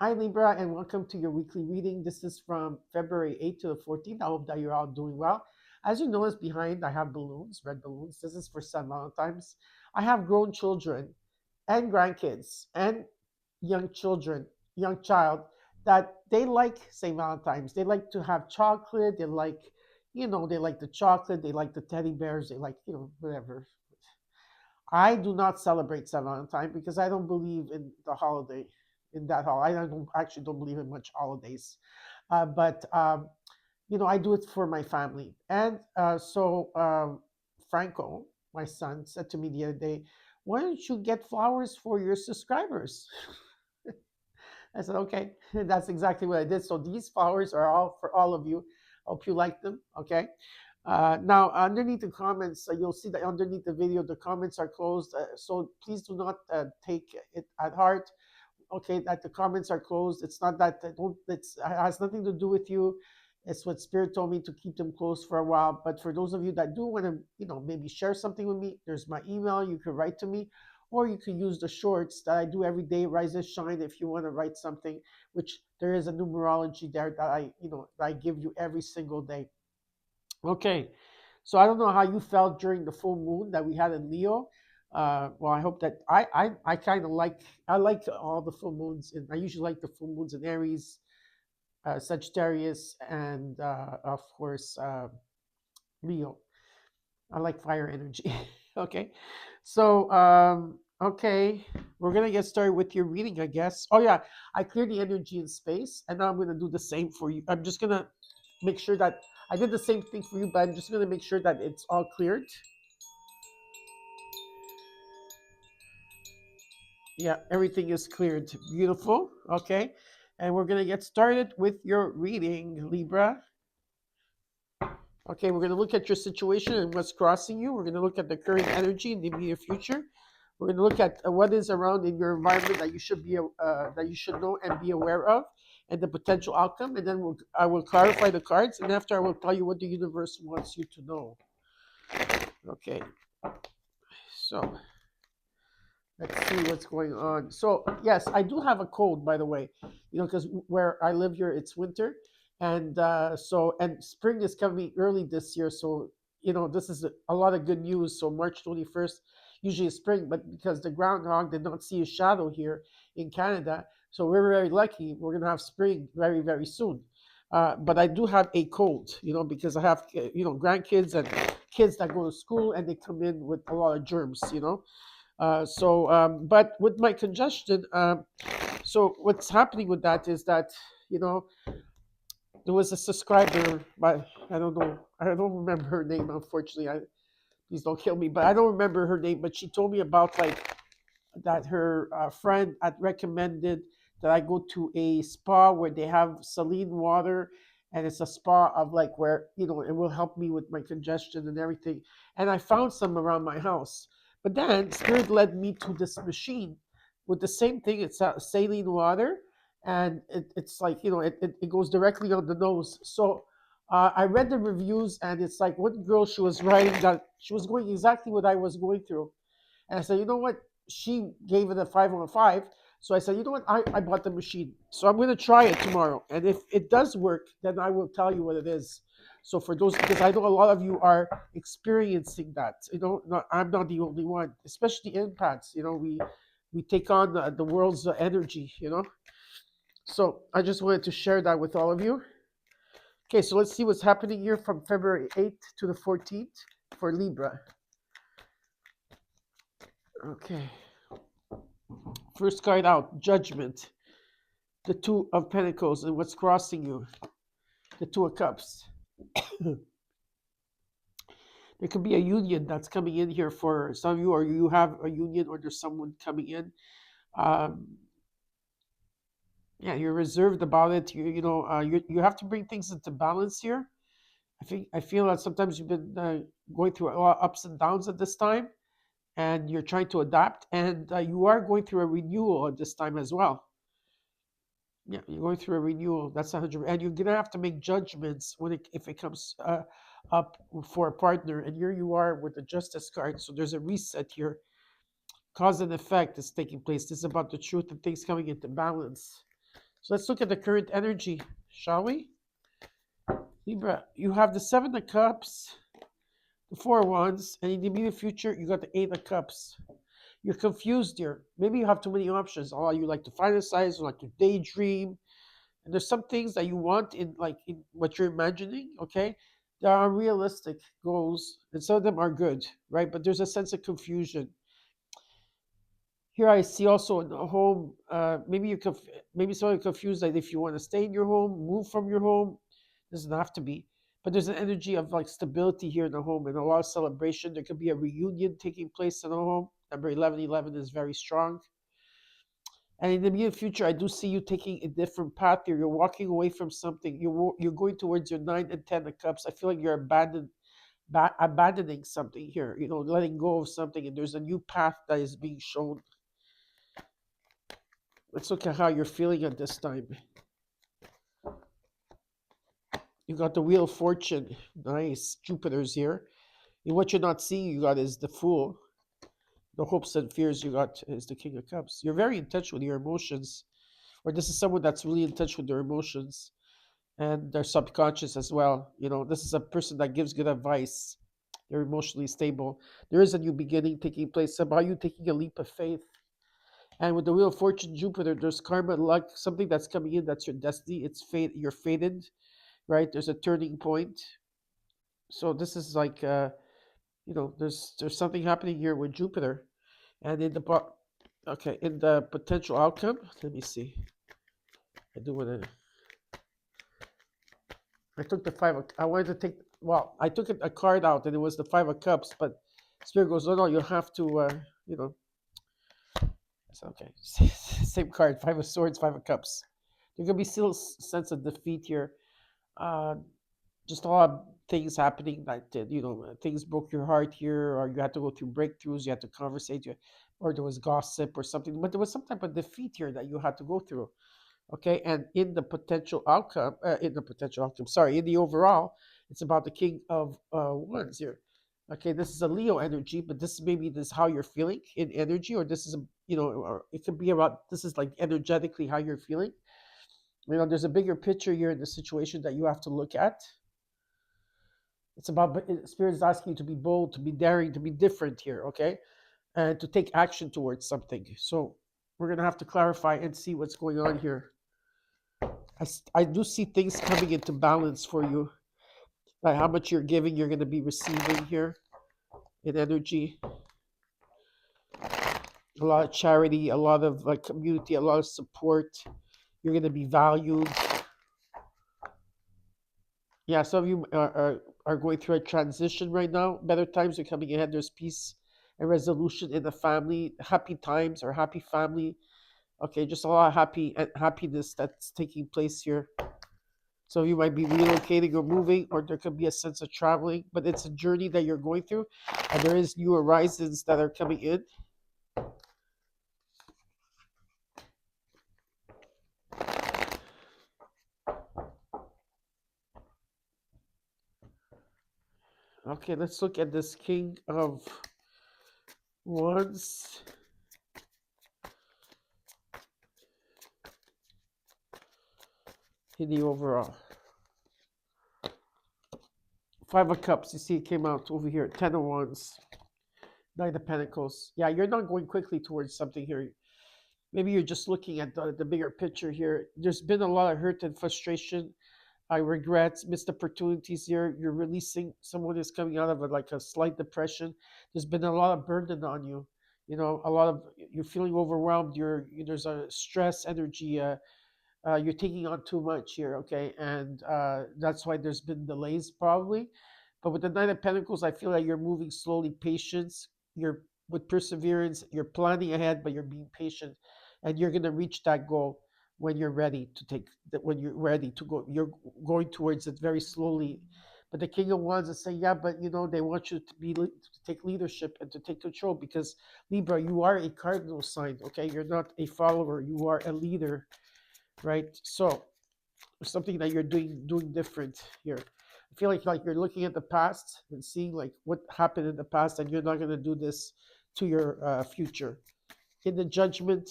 Hi, Libra, and welcome to your weekly reading. This is from February 8th to the 14th. I hope that you're all doing well. As you notice behind, I have balloons, red balloons. This is for St. Valentine's. I have grown children and grandkids and young children, young child, that they like St. Valentine's. They like to have chocolate. They like, they like the chocolate. They like the teddy bears. They like, whatever. I do not celebrate St. Valentine because I don't believe in the holiday, in that holiday. I don't actually don't believe in much holidays, but I do it for my family. And Franco, my son, said to me the other day, "Why don't you get flowers for your subscribers?" I said, "Okay." That's exactly what I did. So these flowers are all for all of you. Hope you like them. Okay. Now, underneath the comments, you'll see that underneath the video, the comments are closed. So please do not take it at heart. Okay, that the comments are closed. It's not that it has nothing to do with you. It's what Spirit told me to keep them closed for a while. But for those of you that do want to, maybe share something with me, there's my email. You can write to me, or you can use the shorts that I do every day, Rise and Shine. If you want to write something, which there is a numerology there that I give you every single day. Okay, so I don't know how you felt during the full moon that we had in Leo. Well, I hope that I kind of I like all the full moons, and I usually like the full moons in Aries, Sagittarius, and of course Leo. I like fire energy. Okay, so okay, we're gonna get started with your reading, I guess. Oh yeah, I cleared the energy in space, and now I'm gonna do the same for you. I'm just gonna make sure that I did the same thing for you, but I'm just gonna make sure that it's all cleared. Yeah, everything is cleared. Beautiful. Okay, and we're gonna get started with your reading, Libra. Okay, we're going to look at your situation and what's crossing you. We're going to look at the current energy in the immediate future. We're going to look at what is around in your environment that you should know and be aware of, and the potential outcome. And then I will clarify the cards, and after I will tell you what the universe wants you to know. Okay, so let's see what's going on. So yes, I do have a cold, by the way. Because where I live here, it's winter, and and spring is coming early this year. So this is a lot of good news. So March 21st, usually is spring, but because the groundhog did not see a shadow here in Canada, so we're very lucky. We're gonna have spring very very soon. But I do have a cold, because I have grandkids and kids that go to school and they come in with a lot of germs, but with my congestion, so what's happening with that is that, you know, there was a subscriber, but I don't know, I don't remember her name, unfortunately. Please don't kill me, but I don't remember her name. But she told me about like that her friend had recommended that I go to a spa where they have saline water, and it's a spa of like where it will help me with my congestion and everything. And I found some around my house, but then Spirit led me to this machine with the same thing. It's saline water, and it's like it goes directly on the nose. So I read the reviews, and it's like one girl, she was writing that she was going exactly what I was going through. And I said, you know what? She gave it a 5 on 5. So I said, you know what? I bought the machine. So I'm going to try it tomorrow. And if it does work, then I will tell you what it is. So for those, because I know a lot of you are experiencing that. I'm not the only one, especially empaths. We take on the world's energy. So I just wanted to share that with all of you. Okay, so let's see what's happening here from February 8th to the 14th for Libra. Okay. First card out, Judgment. The Two of Pentacles and what's crossing you. The Two of Cups. There could be a union that's coming in here for some of you, or you have a union, or there's someone coming in. Yeah, you're reserved about it. You have to bring things into balance here. I feel that sometimes you've been going through a lot of ups and downs at this time, and you're trying to adapt, and you are going through a renewal at this time as well. Yeah, you're going through a renewal. That's 100, and you're gonna have to make judgments if it comes up for a partner. And here you are with the Justice card. So there's a reset here. Cause and effect is taking place. This is about the truth and things coming into balance. So let's look at the current energy, shall we? Libra, you have the Seven of Cups, the Four of Wands, and in the immediate future, you got the Eight of Cups. You're confused here. Maybe you have too many options. Oh, you like to fantasize, you like to daydream, and there's some things that you want in what you're imagining. Okay, there are realistic goals, and some of them are good, right? But there's a sense of confusion. Here I see also in the home. Maybe some are confused that if you want to stay in your home, move from your home, doesn't have to be. But there's an energy of like stability here in the home and a lot of celebration. There could be a reunion taking place in the home. Number 1111 is very strong. And in the near future, I do see you taking a different path here. You're walking away from something. You're going towards your 9 and 10 of cups. I feel like you're abandoning something here. Letting go of something, and there's a new path that is being shown. Let's look at how you're feeling at this time. You got the Wheel of Fortune. Nice. Jupiter's here. And what you're not seeing you got is the Fool. The hopes and fears you got is the King of Cups. You're very in touch with your emotions. Or this is someone that's really in touch with their emotions and their subconscious as well. This is a person that gives good advice. They're emotionally stable. There is a new beginning taking place. About you taking a leap of faith. And with the Wheel of Fortune, Jupiter, there's karma, luck, something that's coming in. That's your destiny. It's fate. You're fated, right? There's a turning point. So this is like, there's something happening here with Jupiter, and in the potential outcome. Let me see. I do want to. I took the I wanted to take. Well, I took a card out, and it was the 5 of Cups. But Spirit goes, no, you have to, It's okay. Same card, 5 of Swords, 5 of Cups. There could be still a sense of defeat here. Uh, just a lot of things happening that things broke your heart here, or you had to go through breakthroughs, you had to conversate, or there was gossip or something. But there was some type of defeat here that you had to go through. Okay, and in the potential outcome, in the overall, it's about the King of Wands here. Okay, this is a Leo energy, but this is how you're feeling in energy, or this is or it could be about this is like energetically how you're feeling. There's a bigger picture here in the situation that you have to look at. It's about Spirit is asking you to be bold, to be daring, to be different here, okay, and to take action towards something. So we're gonna have to clarify and see what's going on here. I do see things coming into balance for you. Like how much you're giving, you're going to be receiving here in energy. A lot of charity, a lot of community, a lot of support. You're going to be valued. Yeah, some of you are going through a transition right now. Better times are coming ahead. There's peace and resolution in the family, happy times or happy family. Okay, just a lot of happiness that's taking place here. So you might be relocating or moving, or there could be a sense of traveling, but it's a journey that you're going through, and there is new horizons that are coming in. Okay, let's look at this King of Wands. In the overall. 5 of Cups, you see it came out over here. 10 of Wands. 9 of Pentacles. Yeah, you're not going quickly towards something here. Maybe you're just looking at the bigger picture here. There's been a lot of hurt and frustration. Regrets, missed opportunities here. You're releasing. Someone is coming out of a slight depression. There's been a lot of burden on you. You're feeling overwhelmed. There's a stress energy. You're taking on too much here, okay? And that's why there's been delays probably. But with the 9 of Pentacles, I feel like you're moving slowly, patience. You're with perseverance. You're planning ahead, but you're being patient, and you're gonna reach that goal when you're ready to take that. When you're ready to go, you're going towards it very slowly. But the King of Wands is saying, yeah, but they want you to take leadership and to take control, because Libra, you are a cardinal sign, okay? You're not a follower. You are a leader, right? So there's something that you're doing different here. I feel like you're looking at the past and seeing what happened in the past, and you're not going to do this to your future. In the Judgment,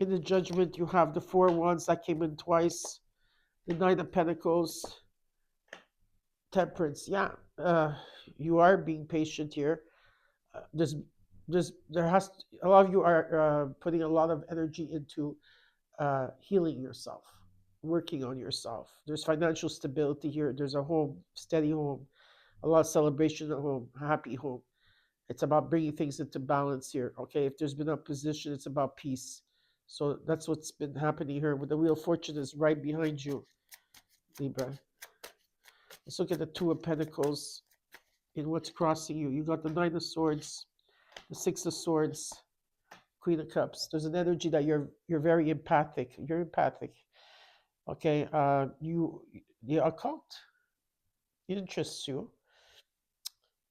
In the Judgment, you have the Four Wands that came in twice, the Nine of Pentacles, Temperance. Yeah, you are being patient here. There's, there has a lot of you are putting a lot of energy into healing yourself, working on yourself. There's financial stability here. There's a home, steady home, a lot of celebration at home, happy home. It's about bringing things into balance here. Okay, if there's been opposition, it's about peace. So that's what's been happening here. With the Wheel of Fortune is right behind you, Libra. Let's look at the Two of Pentacles in what's crossing you. You got the Nine of Swords, the Six of Swords, Queen of Cups. There's an energy that you're very empathic. You're empathic. Okay, the occult interests you.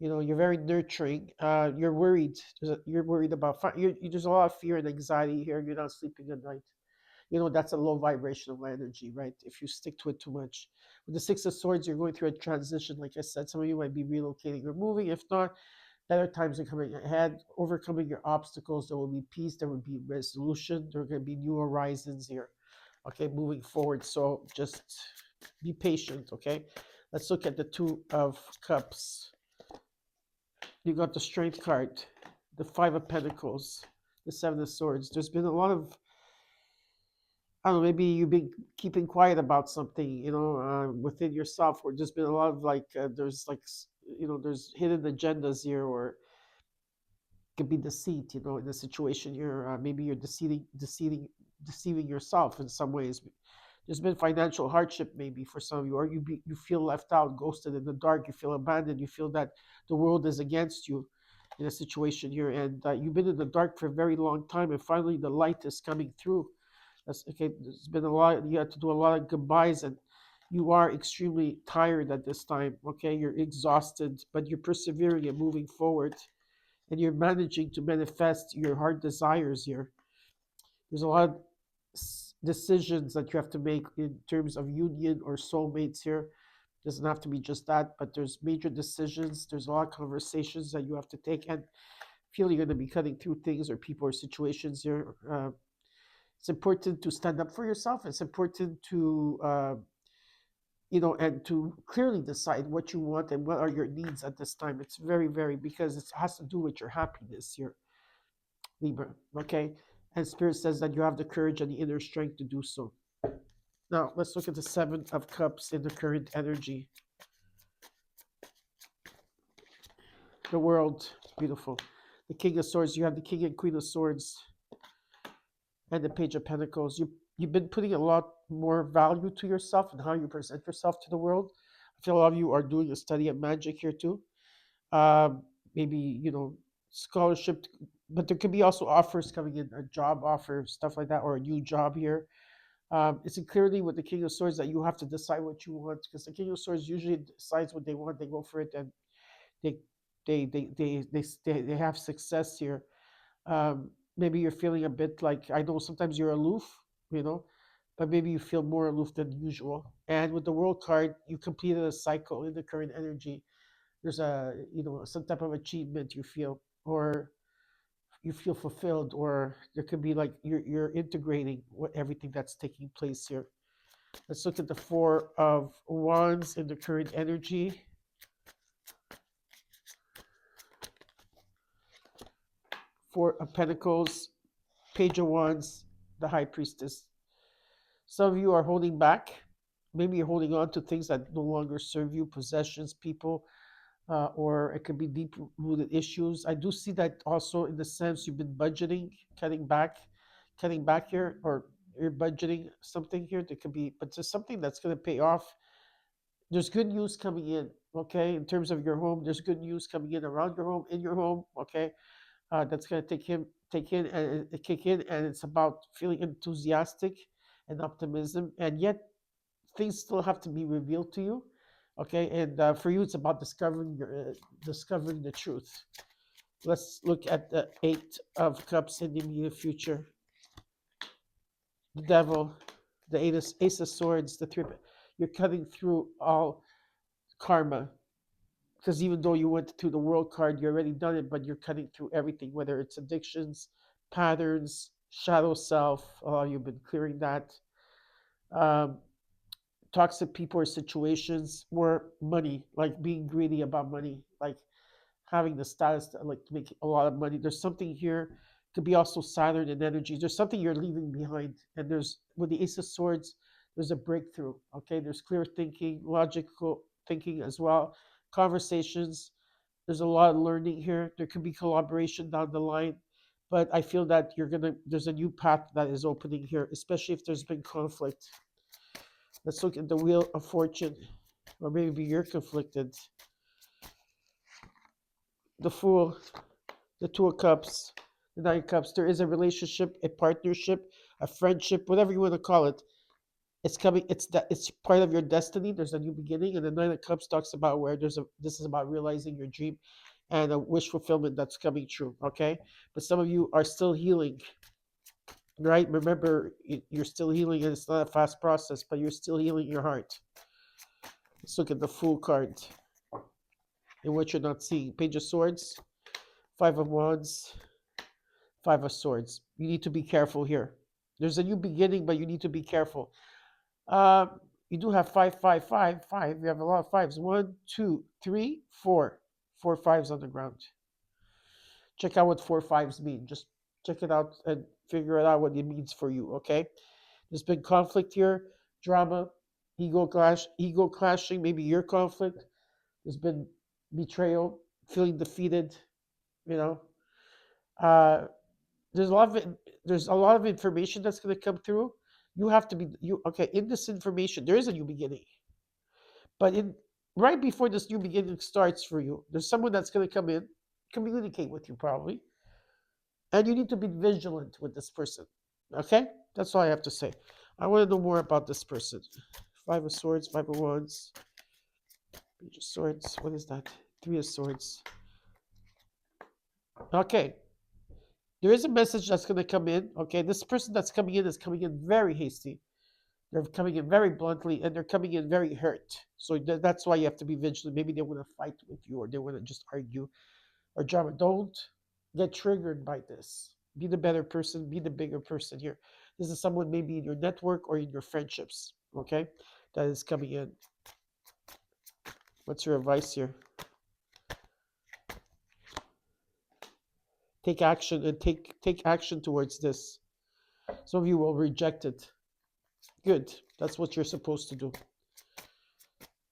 You know, you're very nurturing. You're worried. You're worried about. There's a lot of fear and anxiety here. You're not sleeping at night. You know, that's a low vibrational energy, right? If you stick to it too much. With the Six of Swords, you're going through a transition. Like I said, some of you might be relocating or moving. If not, better times are coming ahead. Overcoming your obstacles. There will be peace. There will be resolution. There are going to be new horizons here. Okay, moving forward. So just be patient. Okay, let's look at the Two of Cups. You got the Strength card, the Five of Pentacles, the Seven of Swords. There's been a lot of, I don't know, maybe you've been keeping quiet about something, you know, within yourself, or there's been a lot of like, there's like, you know, there's hidden agendas here, or it could be deceit, you know, in the situation you're, maybe you're deceiving yourself in some ways. There's been financial hardship maybe for some of you, or you feel left out, ghosted in the dark, you feel abandoned, you feel that the world is against you in a situation here, and you've been in the dark for a very long time, and finally the light is coming through. That's okay. There's been a lot. You had to do a lot of goodbyes, and you are extremely tired at this time. Okay, you're exhausted, but you're persevering and moving forward, and you're managing to manifest your heart desires here. There's a lot of decisions that you have to make in terms of union or soulmates here. Doesn't have to be just that, but there's major decisions. There's a lot of conversations that you have to take, and feel you're going to be cutting through things or people or situations here. It's important to stand up for yourself. It's important to you know, and to clearly decide what you want and what are your needs at this time. It's very, very, because it has to do with your happiness here, Libra. Okay, and Spirit says that you have the courage and the inner strength to do so. Now let's look at the Seven of Cups in the current energy. The World, beautiful. The King of Swords. You have the King and Queen of Swords, and the Page of Pentacles. You've been putting a lot more value to yourself and how you present yourself to the world. I feel a lot of you are doing a study of magic here too. Maybe, you know, scholarship, but there could be also offers coming in, a job offer, stuff like that, or a new job here. It's clearly with the King of Swords that you have to decide what you want, because the King of Swords usually decides what they want, they go for it, and they they have success here. Maybe you're feeling a bit like, I know sometimes you're aloof, you know, but maybe you feel more aloof than usual. And with the World card, you completed a cycle in the current energy. There's a, you know, some type of achievement you feel, or you feel fulfilled, or there could be like you're integrating what everything that's taking place here. Let's look at the Four of Wands in the current energy. Four of Pentacles, Page of Wands, the High Priestess. Some of you are holding back. Maybe you're holding on to things that no longer serve you, possessions, people, or it could be deep rooted issues. I do see that also in the sense you've been budgeting, cutting back here, or you're budgeting something here that could be, but there's something that's going to pay off. There's good news coming in, okay, in terms of your home. There's good news coming in around your home, in your home, okay. That's going to take in and kick in, and it's about feeling enthusiastic and optimism, and yet things still have to be revealed to you, okay. And for you, it's about discovering the truth. Let's look at the Eight of Cups in the immediate future. The Devil, the Ace of Swords, the Three. You're cutting through all karma, because even though you went through the World card, you already done it, but you're cutting through everything, whether it's addictions, patterns, shadow self. You've been clearing that. Um, Toxic people or situations, or money, like being greedy about money, like having the status to, like, to make a lot of money. There's something here. Could be also Saturn and energy. There's something you're leaving behind, and there's with the Ace of Swords, there's a breakthrough. Okay, there's clear thinking, logical thinking as well, conversations. There's a lot of learning here. There could be collaboration down the line, but I feel that you're gonna. There's a new path that is opening here, especially if there's been conflict. Let's look at the Wheel of Fortune, or maybe you're conflicted. The Fool, the Two of Cups, the Nine of Cups. There is a relationship, a partnership, a friendship, whatever you want to call it. It's coming. It's that. It's part of your destiny. There's a new beginning, and the Nine of Cups talks about where there's a. This is about realizing your dream, and a wish fulfillment that's coming true. Okay, but some of you are still healing. Right? Remember, you're still healing, and it's not a fast process, but you're still healing your heart. Let's look at the Fool card and what you're not seeing. Page of Swords, Five of Wands, Five of Swords. You need to be careful here. There's a new beginning, but you need to be careful. Uh, you do have five. You have a lot of fives. One, two, three, four. Four fives on the ground. Check out what four fives mean. Just check it out and figure it out what it means for you. Okay. There's been conflict here, drama, ego clashing. Maybe your conflict. There's been betrayal, feeling defeated. You know, uh, there's a lot of there's a lot of information that's going to come through. You have to be you okay in this information. There is a new beginning, but in right before this new beginning starts for you, there's someone that's going to come in, communicate with you probably, and you need to be vigilant with this person. Okay, that's all I have to say. I want to know more about this person. Five of Swords, Five of Wands, Page of Swords. What is that? Three of Swords. Okay, there is a message that's going to come in. Okay, this person that's coming in is coming in very hasty. They're coming in very bluntly, and they're coming in very hurt. So that's why you have to be vigilant. Maybe they want to fight with you, or they want to just argue or drama. Don't get triggered by this. Be the better person. Be the bigger person here. This is someone maybe in your network or in your friendships. Okay, that is coming in. What's your advice here? Take action and take action towards this. Some of you will reject it. Good. That's what you're supposed to do.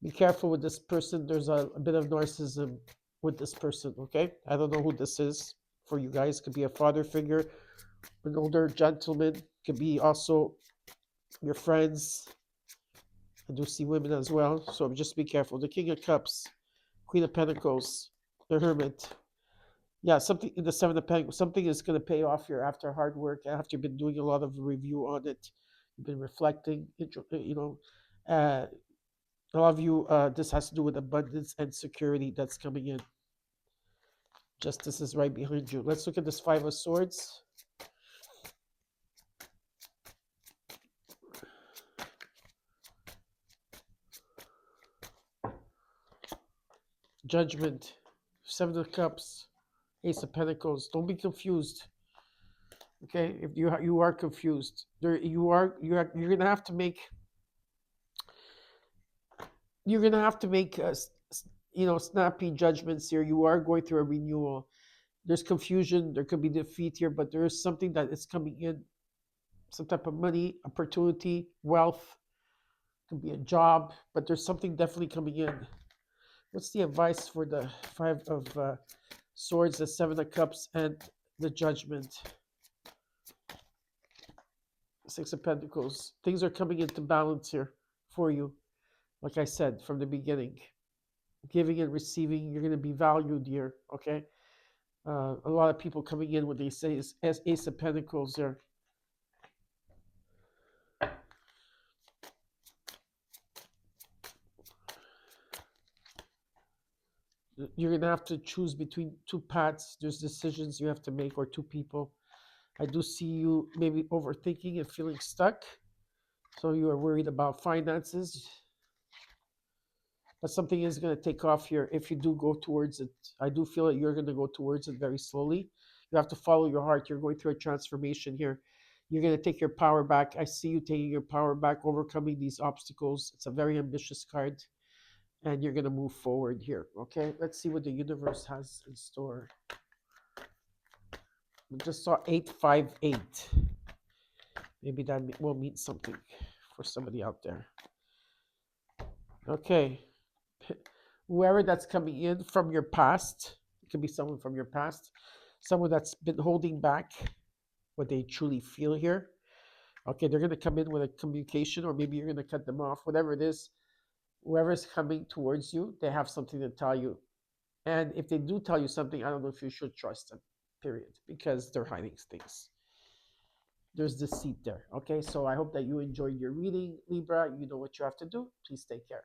Be careful with this person. There's a bit of narcissism with this person, okay? I don't know who this is for you guys. Could be a father figure, an older gentleman. Could be also your friends. I do see women as well, so just be careful. The King of Cups, Queen of Pentacles, the Hermit. Yeah, something in the Seven of Pentacles. Something is going to pay off here after hard work, after you've been doing a lot of review on it. You've been reflecting, a lot of you, this has to do with abundance and security that's coming in. Justice is right behind you. Let's look at this Five of Swords. Judgment, Seven of Cups, Ace of Pentacles. Don't be confused. Okay, if you are confused, you're gonna have to make snappy judgments here. You are going through a renewal. There's confusion. There could be defeat here, but there is something that is coming in. Some type of money, opportunity, wealth. Could be a job, but there's something definitely coming in. What's the advice for the Five of Swords, the Seven of Cups, and the Judgment? Six of Pentacles. Things are coming into balance here for you. Like I said from the beginning, giving and receiving, you're going to be valued here, okay? A lot of people coming in when they say Ace of Pentacles there. You're going to have to choose between two paths. There's decisions you have to make, or two people. I do see you maybe overthinking and feeling stuck. So you are worried about finances. But something is going to take off here if you do go towards it. I do feel that you're going to go towards it very slowly. You have to follow your heart. You're going through a transformation here. You're going to take your power back. I see you taking your power back, overcoming these obstacles. It's a very ambitious card, and you're going to move forward here. Okay, let's see what the universe has in store. We just saw 858. Maybe that will mean something for somebody out there. Okay. Whoever that's coming in from your past, it could be someone from your past, someone that's been holding back what they truly feel here. Okay, they're going to come in with a communication, or maybe you're going to cut them off, whatever it is. Whoever's coming towards you, they have something to tell you. And if they do tell you something, I don't know if you should trust them, period, because they're hiding things. There's deceit there. Okay, so I hope that you enjoyed your reading, Libra. You know what you have to do. Please take care.